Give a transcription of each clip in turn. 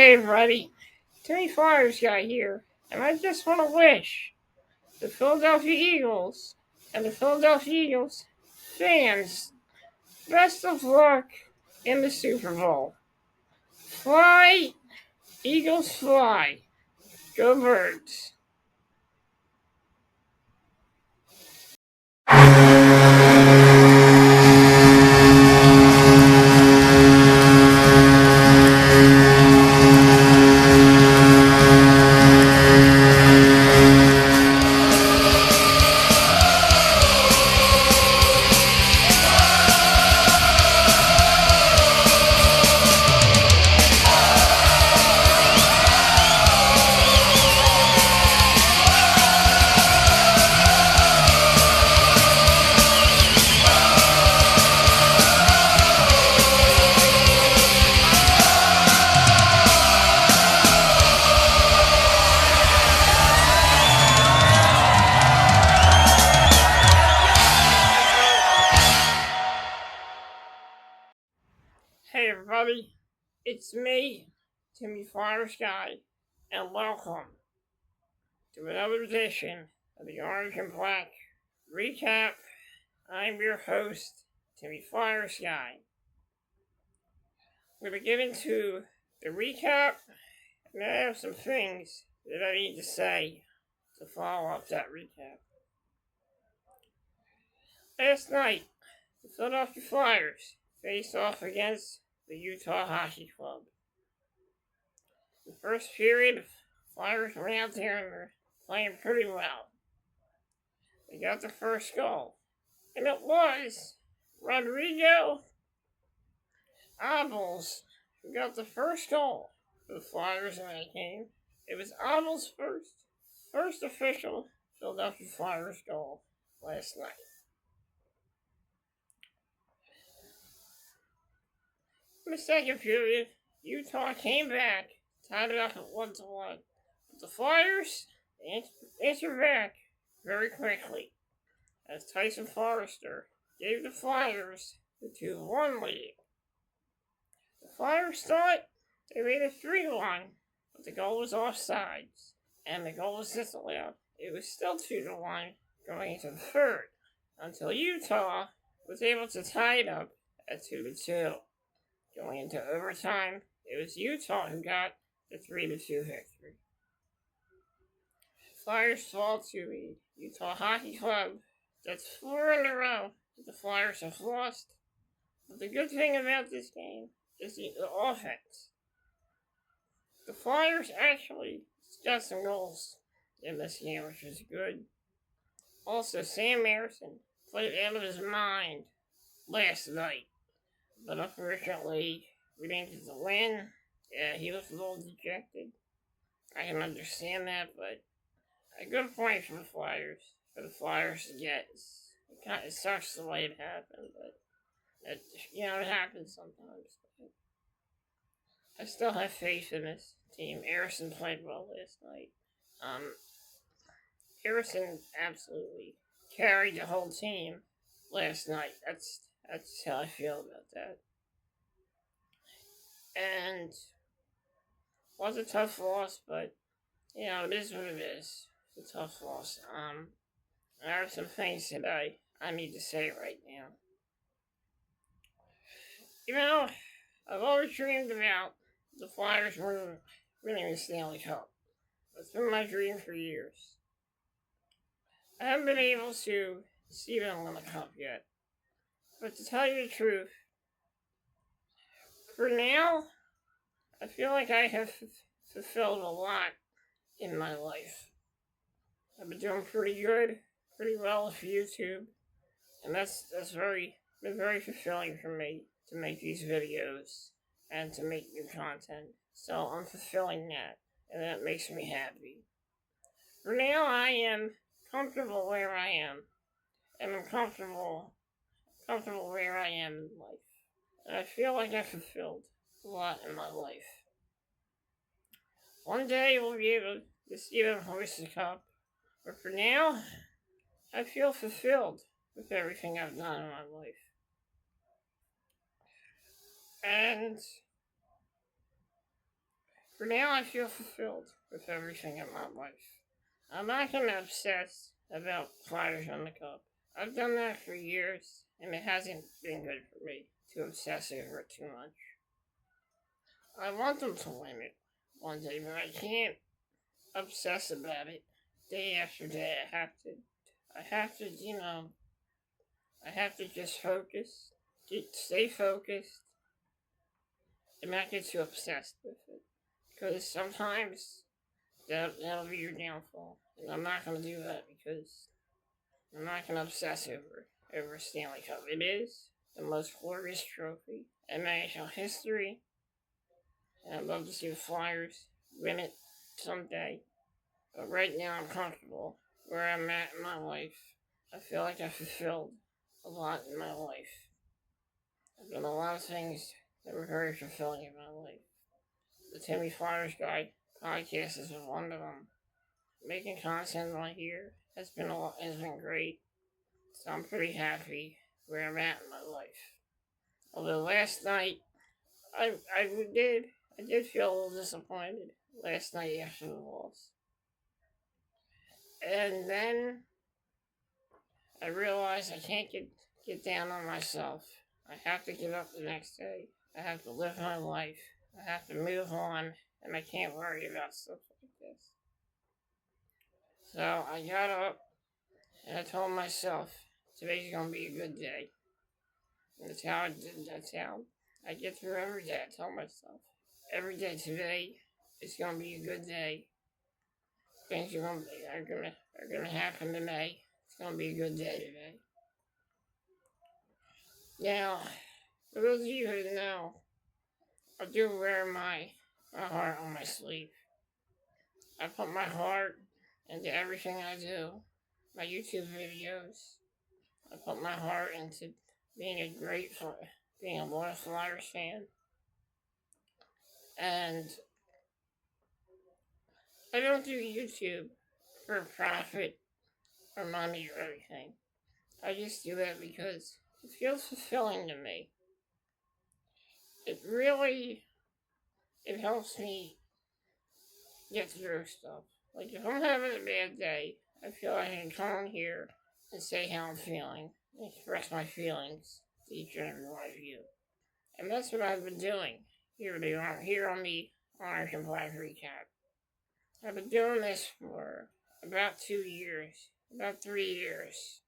Hey everybody, Timmy Flyers guy here, and I just want to wish the Philadelphia Eagles and the Philadelphia Eagles fans best of luck in the Super Bowl. Fly, Eagles fly. Go Birds. Hey everybody, it's me, Timmy Flyers guy, and welcome to another edition of the Orange and Black Recap. I'm your host, Timmy Flyers guy. We're going to get into the recap, and I have some things that I need to say to follow up that recap. Last night, the Philadelphia Flyers faced off against the Utah Hockey Club. The first period, Flyers went out there and were playing pretty well. They got the first goal, and it was Rodrigo Abels who got the first goal for the Flyers in that game. It was Abels' first official Philadelphia Flyers goal last night. In the second period, Utah came back, tied it up at 1-1. But the Flyers answered back very quickly as Tyson Forrester gave the Flyers the 2-1 lead. The Flyers thought they made it 3-1, but the goal was offsides, and the goal was disallowed. It was still 2-1 going into the third, until Utah was able to tie it up at 2-2. Going into overtime, it was Utah who got the 3-2 victory. Flyers fall to the Utah Hockey Club. That's 4 in a row that the Flyers have lost. But the good thing about this game is the offense. The Flyers actually got some goals in this game, which is good. Also, Sam Ersson played out of his mind last night. But unfortunately, we didn't get the win. Yeah, he was a little dejected. I can understand that, but a good point for the Flyers to get. It sucks the way it happened, but it happens sometimes. I still have faith in this team. Ersson played well last night. Ersson absolutely carried the whole team last night. That's how I feel about that. And was a tough loss, but it is what it is. It's a tough loss. There are some things that I need to say right now. I've always dreamed about the Flyers winning the Stanley Cup. It's been my dream for years. I haven't been able to see them win the cup yet. But to tell you the truth, for now, I feel like I have fulfilled a lot in my life. I've been doing pretty well with YouTube, and that's been very fulfilling for me to make these videos and to make new content. So I'm fulfilling that, and that makes me happy. For now, I am comfortable where I am, and I'm comfortable where I am in life. And I feel like I've fulfilled a lot in my life. One day we'll be able to see them hoist the cup, but for now, I feel fulfilled with everything I've done in my life. And For now, I feel fulfilled with everything in my life. I'm not going to obsess about Flyers on the Cup. I've done that for years, and it hasn't been good for me to obsess over it too much. I want them to win it one day, but I can't obsess about it day after day. I have to just focus, stay focused, and not get too obsessed with it. Because sometimes that'll be your downfall. And I'm not going to do that because I'm not going to obsess over Stanley Cup. It is the most glorious trophy in NHL history. And I'd love to see the Flyers win it someday. But right now I'm comfortable where I'm at in my life. I feel like I've fulfilled a lot in my life. I've done a lot of things that were very fulfilling in my life. The Timmy Flyers Guide podcast is one of them. Making content on here has been great. So I'm pretty happy where I'm at in my life. Although last night I did feel a little disappointed last night after the loss. And then I realized I can't get down on myself. I have to get up the next day. I have to live my life. I have to move on, and I can't worry about stuff like this. So I got up, and I told myself, today's going to be a good day. And that's how I get through every day. I tell myself, every day today is going to be a good day. Things are going to happen today. It's going to be a good day today. Now, for those of you who know, I do wear my heart on my sleeve. I put my heart into everything I do. My YouTube videos. I put my heart into being a loyal Flyers fan. And I don't do YouTube for profit or money or anything. I just do it because it feels fulfilling to me. It helps me get through stuff. Like if I'm having a bad day, I feel like I can come on here and say how I'm feeling, and express my feelings to each and every one of you. And that's what I've been doing here on the Orange and Black Recap. I've been doing this for about 2 years, about 3 years.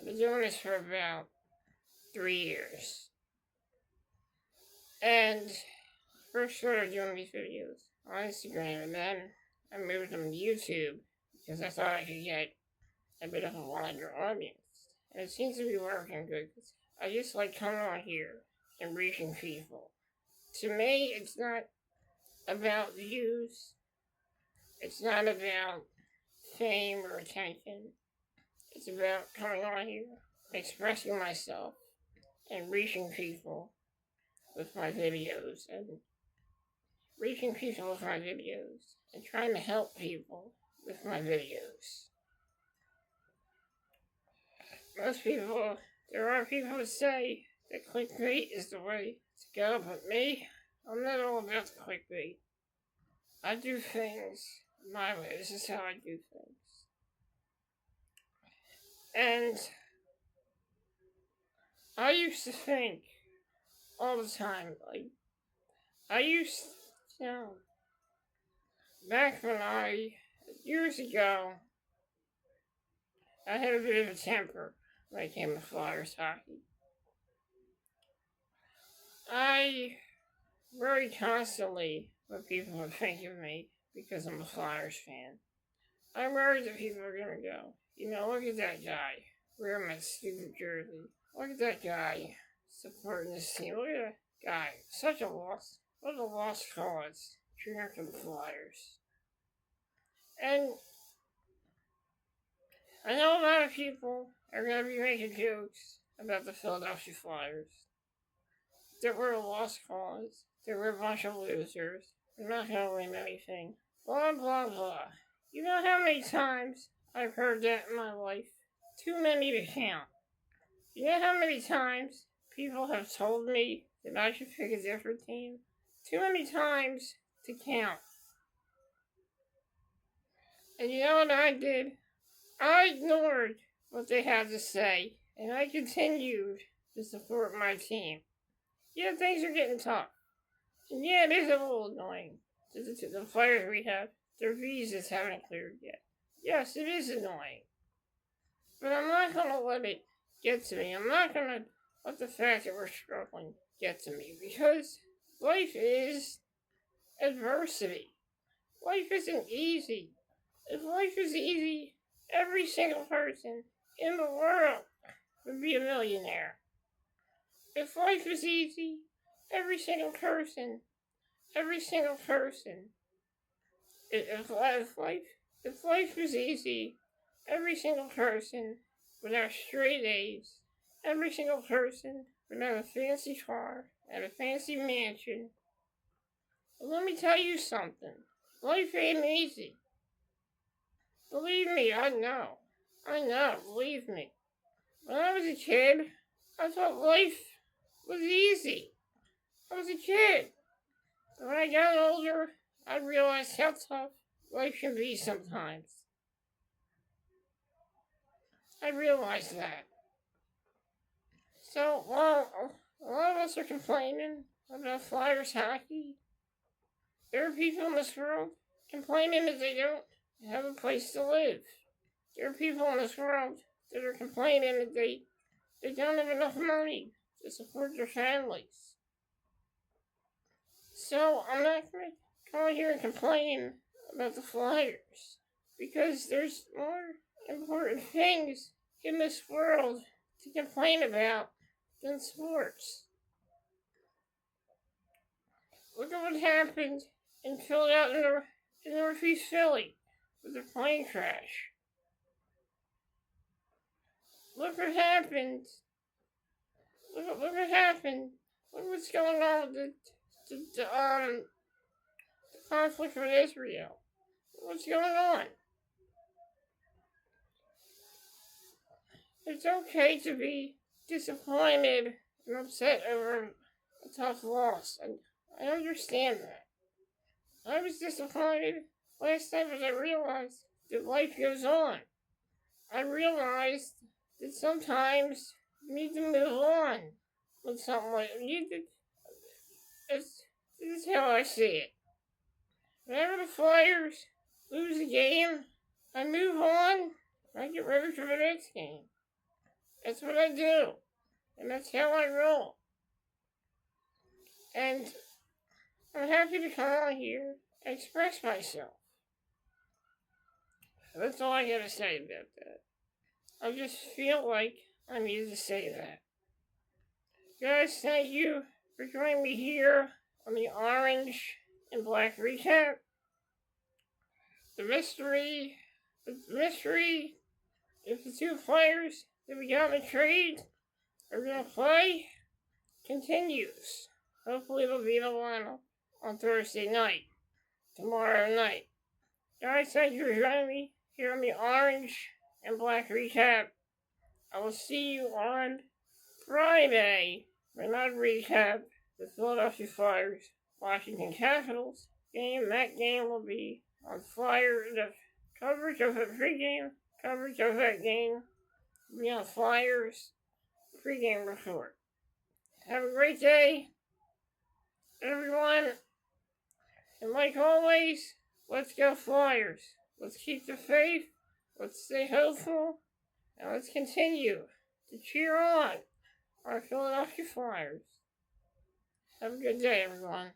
I've been doing this for about 3 years. And first started doing these videos on Instagram, and then I moved them to YouTube because I thought I could get a bit of a wider audience. And it seems to be working good. I just like coming on here and reaching people. To me, it's not about views. It's not about fame or attention. It's about coming on here, expressing myself, and reaching people with my videos, and trying to help people with my videos. There are people who say that clickbait is the way to go, but me, I'm not all about the clickbait. I do things my way. This is how I do things. And I used to think all the time, back years ago, I had a bit of a temper when it came to Flyers hockey. I worry constantly what people would think of me because I'm a Flyers fan. I'm worried that people are going to go, look at that guy wearing my stupid jersey. Look at that guy supporting this team. Look at that guy. What a lost cause cheering for the Flyers. And I know a lot of people are going to be making jokes about the Philadelphia Flyers. That we're a lost cause. That we're a bunch of losers. We're not going to win anything. Blah, blah, blah. You know how many times I've heard that in my life? Too many to count. You know how many times people have told me that I should pick a different team? too many times to count. And you know what I did? I ignored what they had to say, and I continued to support my team. Yeah, things are getting tough. And yeah, it is a little annoying. The players we have, their visas haven't cleared yet. Yes, it is annoying. But I'm not going to let it get to me. I'm not going to let the fact that we're struggling get to me. Because life is adversity. Life isn't easy. If life was easy, every single person in the world would be a millionaire. If life was easy, every single person, if life was easy, every single person would have straight A's. Every single person would have a fancy car and a fancy mansion. But let me tell you something. Life ain't easy. Believe me, I know, believe me. When I was a kid, I thought life was easy. I was a kid. But when I got older, I realized how tough life can be sometimes. I realized that. So, while a lot of us are complaining about Flyers hockey, there are people in this world complaining that they don't have a place to live. There are people in this world that are complaining that they don't have enough money to support their families. So I'm not going to come out here and complain about the Flyers, because there's more important things in this world to complain about than sports. Look at what happened in Philadelphia, in Northeast Philly, with the plane crash. Look what happened. Look what happened. Look what's going on with the conflict with Israel. What's going on? It's okay to be disappointed and upset over a tough loss. I understand that. I was disappointed last time as I realized that life goes on. I realized that sometimes you need to move on with something like this is how I see it. Whenever the Flyers lose a game, I move on. I get ready for the next game. That's what I do. And that's how I roll. And I'm happy to come on here and express myself. That's all I gotta say about that. I just feel like I needed to say that. Guys, thank you for joining me here on the Orange and Black Recap. The mystery if the two players that we got in the trade are going to play continues. Hopefully it'll be in the lineup on Thursday night, tomorrow night. Guys, thank you for joining me here on the Orange and Black Recap. I will see you on Friday for another recap the Philadelphia Flyers Washington Capitals game. That game will be on Flyer. The coverage of the pregame coverage of that game will be on Flyers pregame report. Have a great day, everyone. And like always, let's go Flyers. Let's keep the faith. Let's stay hopeful. And let's continue to cheer on our Philadelphia Flyers. Have a good day, everyone.